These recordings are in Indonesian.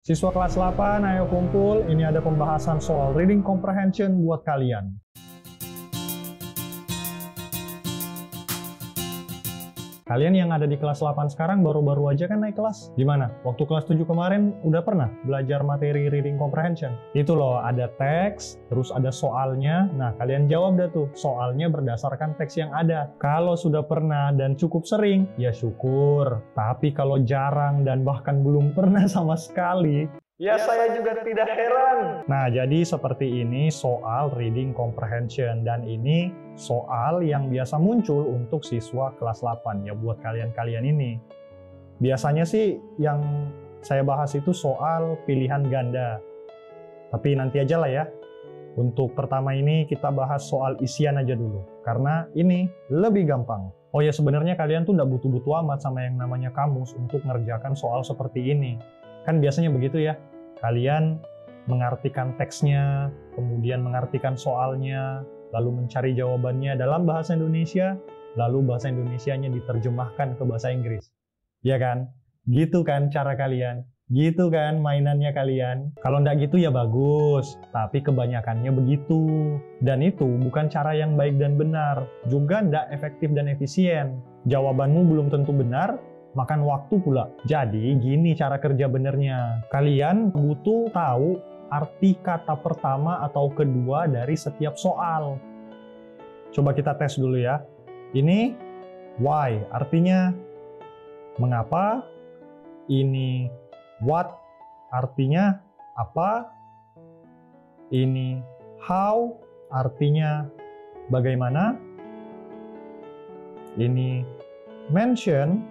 Siswa kelas 8, ayo kumpul. Ini ada pembahasan soal reading comprehension buat kalian. Kalian yang ada di kelas 8 sekarang baru-baru aja kan naik kelas? Gimana? Waktu kelas 7 kemarin udah pernah belajar materi reading comprehension? Itu loh, ada teks, terus ada soalnya. Nah, kalian jawab dah tuh, soalnya berdasarkan teks yang ada. Kalau sudah pernah dan cukup sering, ya syukur. Tapi kalau jarang dan bahkan belum pernah sama sekali, ya saya juga tidak heran. Nah, jadi seperti ini soal reading comprehension. Dan ini soal yang biasa muncul untuk siswa kelas 8, ya buat kalian-kalian ini. Biasanya sih yang saya bahas itu soal pilihan ganda. Tapi nanti aja lah ya. Untuk pertama ini kita bahas soal isian aja dulu. Karena ini lebih gampang. Oh ya, sebenarnya kalian tuh nggak butuh-butuh amat sama yang namanya kamus untuk ngerjakan soal seperti ini. Kan biasanya begitu ya. Kalian mengartikan teksnya, kemudian mengartikan soalnya, lalu mencari jawabannya dalam bahasa Indonesia, lalu bahasa Indonesianya diterjemahkan ke bahasa Inggris. Ya kan? Gitu kan cara kalian? Gitu kan mainannya kalian? Kalau nggak gitu ya bagus, tapi kebanyakannya begitu. Dan itu bukan cara yang baik dan benar, juga nggak efektif dan efisien. Jawabanmu belum tentu benar, makan waktu pula. Jadi gini cara kerja benernya. Kalian butuh tahu arti kata pertama atau kedua dari setiap soal. Coba kita tes dulu ya. Ini why, artinya mengapa. Ini what, artinya apa. Ini how, artinya bagaimana. Ini mention,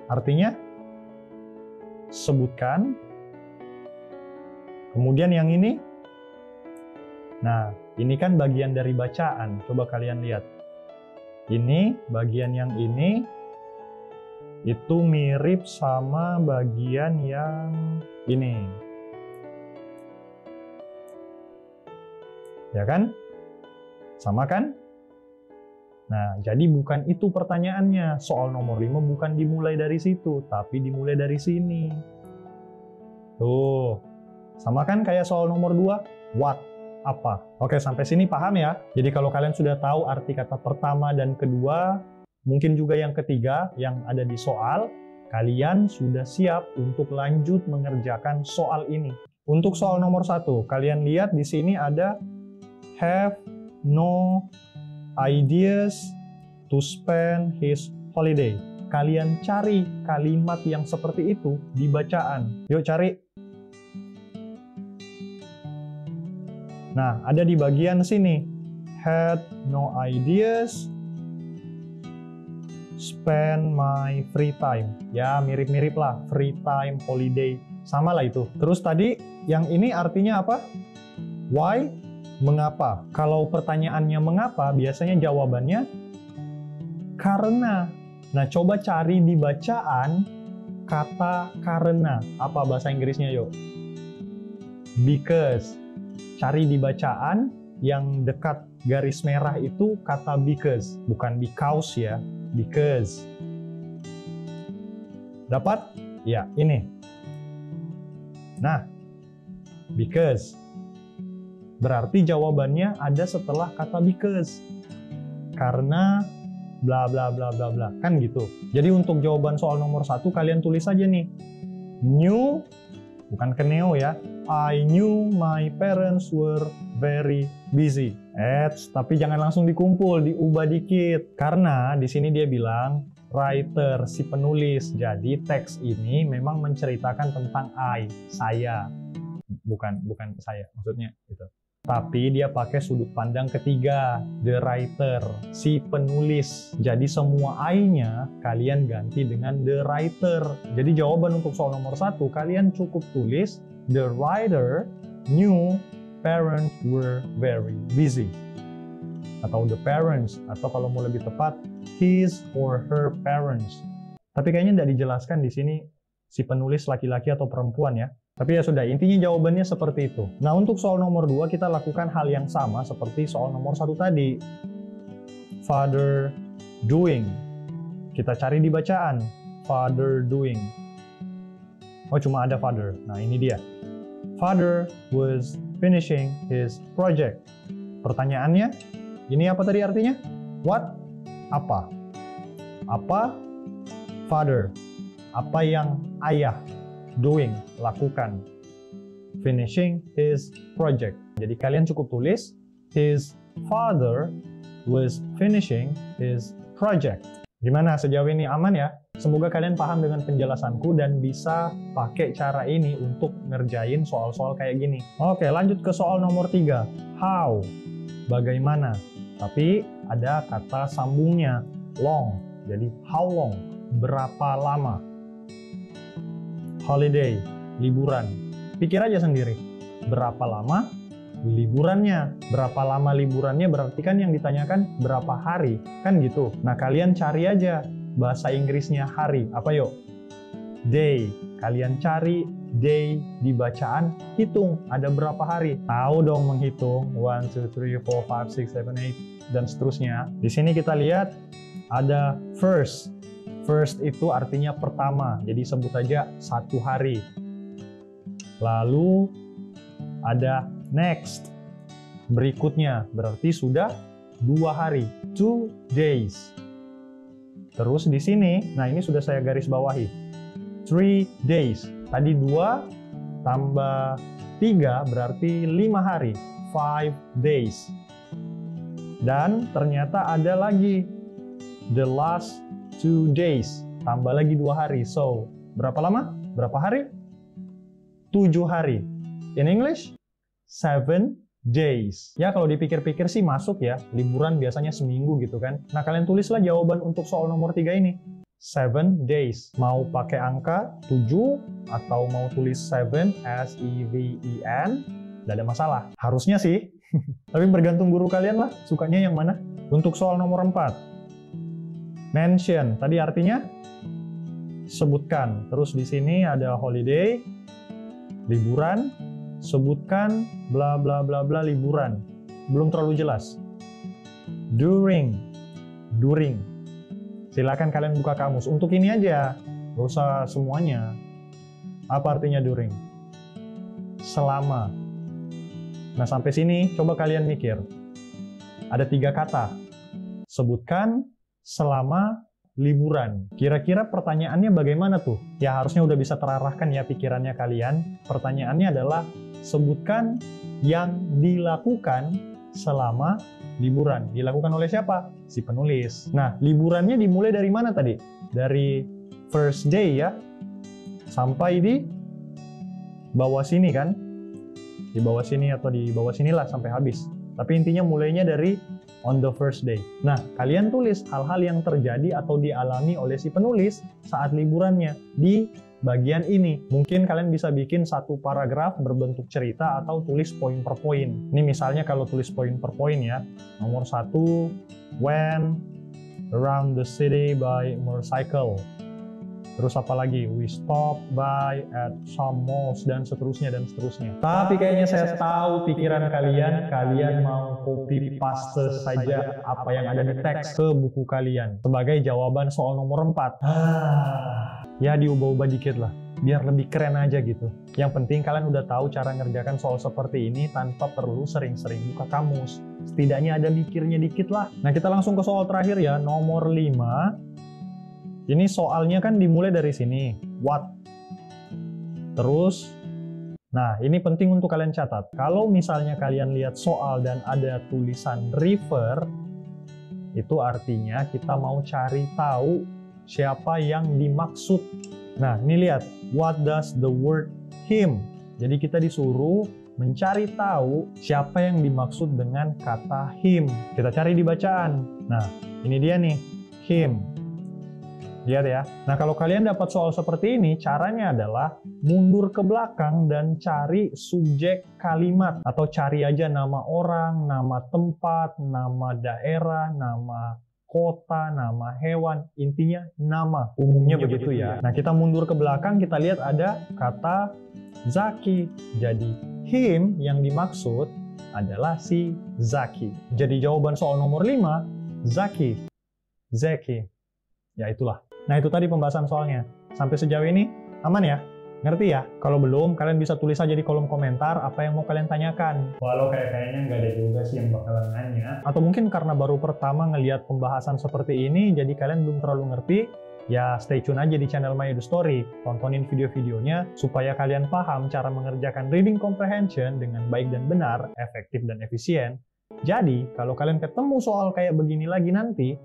artinya sebutkan. Kemudian yang ini, nah ini kan bagian dari bacaan. Coba kalian lihat. Ini bagian yang ini itu mirip sama bagian yang ini. Ya kan? Sama kan? Nah, jadi bukan itu pertanyaannya. Soal nomor 5 bukan dimulai dari situ, tapi dimulai dari sini. Tuh, sama kan kayak soal nomor 2? What? Apa? Oke, sampai sini paham ya? Jadi kalau kalian sudah tahu arti kata pertama dan kedua, mungkin juga yang ketiga yang ada di soal, kalian sudah siap untuk lanjut mengerjakan soal ini. Untuk soal nomor 1, kalian lihat di sini ada have no ideas to spend his holiday. Kalian cari kalimat yang seperti itu di bacaan. Yuk cari. Nah, ada di bagian sini. Had no ideas spend my free time. Ya, mirip-mirip lah. Free time, holiday. Sama lah itu. Terus tadi, yang ini artinya apa? Why? Mengapa? Kalau pertanyaannya mengapa, biasanya jawabannya karena. Nah, coba cari di bacaan kata karena. Apa bahasa Inggrisnya yuk? Because. Cari di bacaan yang dekat garis merah itu kata because. Bukan because ya. Because. Dapat? Ya, ini. Nah, because. Berarti jawabannya ada setelah kata because. Karena bla bla bla bla bla. Kan gitu. Jadi untuk jawaban soal nomor 1 kalian tulis aja nih. Knew, bukan keneo ya. I knew my parents were very busy. Tapi jangan langsung dikumpul, diubah dikit. Karena di sini dia bilang writer, si penulis. Jadi teks ini memang menceritakan tentang I, saya. Bukan saya, maksudnya gitu. Tapi dia pakai sudut pandang ketiga, the writer, si penulis. Jadi semua I-nya kalian ganti dengan the writer. Jadi jawaban untuk soal nomor 1, kalian cukup tulis the writer knew parents were very busy. Atau the parents, atau kalau mau lebih tepat, his or her parents. Tapi kayaknya tidak dijelaskan di sini si penulis laki-laki atau perempuan ya. Tapi ya sudah, intinya jawabannya seperti itu. Nah, untuk soal nomor 2 kita lakukan hal yang sama seperti soal nomor 1 tadi. Father doing. Kita cari di bacaan. Father doing. Oh, cuma ada father. Nah, ini dia. Father was finishing his project. Pertanyaannya, ini apa tadi artinya? What? Apa? Apa? Father. Apa yang ayah doing, lakukan. Finishing his project. Jadi kalian cukup tulis, his father was finishing his project. Gimana sejauh ini, aman ya? Semoga kalian paham dengan penjelasanku dan bisa pakai cara ini untuk ngerjain soal-soal kayak gini. Oke, lanjut ke soal nomor 3. How? Bagaimana? Tapi ada kata sambungnya, long. Jadi how long? Berapa lama? Holiday, liburan. Pikir aja sendiri, berapa lama liburannya? Berapa lama liburannya berarti kan yang ditanyakan berapa hari, kan gitu. Nah, kalian cari aja bahasa Inggrisnya hari. Apa yuk? Day. Kalian cari day di bacaan, hitung ada berapa hari. Tahu dong menghitung, 1, 2, 3, 4, 5, 6, 7, 8, dan seterusnya. Di sini kita lihat ada first. First itu artinya pertama, jadi sebut aja 1 hari. Lalu ada next, berikutnya, berarti sudah 2 hari, 2 days. Terus di sini, nah ini sudah saya garis bawahi, 3 days. Tadi 2 tambah 3 berarti 5 hari, 5 days. Dan ternyata ada lagi, the last 2 days, tambah lagi 2 hari. So, berapa lama? Berapa hari? 7 hari. In English, 7 days. Ya, kalau dipikir-pikir sih masuk ya. Liburan biasanya seminggu gitu kan. Nah, kalian tulislah jawaban untuk soal nomor 3 ini. 7 days. Mau pakai angka 7 atau mau tulis 7, S-E-V-E-N, tidak ada masalah. Harusnya sih. Tapi bergantung guru kalian lah, sukanya yang mana. Untuk soal nomor 4. Mention, tadi artinya sebutkan. Terus di sini ada holiday, liburan, sebutkan bla bla bla bla liburan. Belum terlalu jelas. During. Silakan kalian buka kamus. Untuk ini aja, gak usah semuanya. Apa artinya during? Selama. Nah, sampai sini coba kalian mikir. Ada 3 kata. Sebutkan selama liburan. Kira-kira pertanyaannya bagaimana tuh? Ya harusnya udah bisa terarahkan ya pikirannya kalian. Pertanyaannya adalah sebutkan yang dilakukan selama liburan. Dilakukan oleh siapa? Si penulis. Nah, liburannya dimulai dari mana tadi? Dari first day ya, sampai di bawah sini kan? Di bawah sini atau di bawah sinilah sampai habis. Tapi intinya mulainya dari on the first day. Nah, kalian tulis hal-hal yang terjadi atau dialami oleh si penulis saat liburannya di bagian ini. Mungkin kalian bisa bikin 1 paragraf berbentuk cerita atau tulis poin per poin. Ini misalnya kalau tulis poin per poin ya. Nomor 1, went around the city by motorcycle. Terus apa lagi? We stop by at some malls, dan seterusnya dan seterusnya. Tapi kayaknya saya tahu pikiran kalian. Kalian mau copy paste saja apa yang ada di teks ke buku kalian sebagai jawaban soal nomor 4. Ya diubah-ubah dikit lah, biar lebih keren aja gitu. Yang penting kalian udah tahu cara ngerjakan soal seperti ini tanpa perlu sering-sering buka kamus. Setidaknya ada mikirnya dikit lah. Nah, kita langsung ke soal terakhir ya, nomor 5. Ini soalnya kan dimulai dari sini, what. Terus, nah ini penting untuk kalian catat. Kalau misalnya kalian lihat soal dan ada tulisan refer, itu artinya kita mau cari tahu siapa yang dimaksud. Nah, ini lihat, what does the word him? Jadi kita disuruh mencari tahu siapa yang dimaksud dengan kata him. Kita cari di bacaan. Nah, ini dia nih, him. Lihat ya. Nah, kalau kalian dapat soal seperti ini, caranya adalah mundur ke belakang dan cari subjek kalimat. Atau cari aja nama orang, nama tempat, nama daerah, nama kota, nama hewan. Intinya nama. Umumnya begitu ya. Nah, kita mundur ke belakang, kita lihat ada kata Zaki. Jadi, him yang dimaksud adalah si Zaki. Jadi, jawaban soal nomor 5, Zaki. Zaki. Ya, itulah. Nah, itu tadi pembahasan soalnya. Sampai sejauh ini, aman ya? Ngerti ya? Kalau belum, kalian bisa tulis aja di kolom komentar apa yang mau kalian tanyakan. Walau kayaknya nggak ada juga sih yang bakalan nanya. Atau mungkin karena baru pertama ngelihat pembahasan seperti ini, jadi kalian belum terlalu ngerti, ya stay tune aja di channel My Edu Story. Tontonin video-videonya supaya kalian paham cara mengerjakan reading comprehension dengan baik dan benar, efektif dan efisien. Jadi, kalau kalian ketemu soal kayak begini lagi nanti,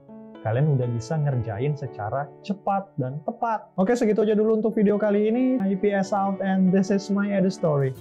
kalian udah bisa ngerjain secara cepat dan tepat. Oke, segitu aja dulu untuk video kali ini. IPS out and this is My Edu Story.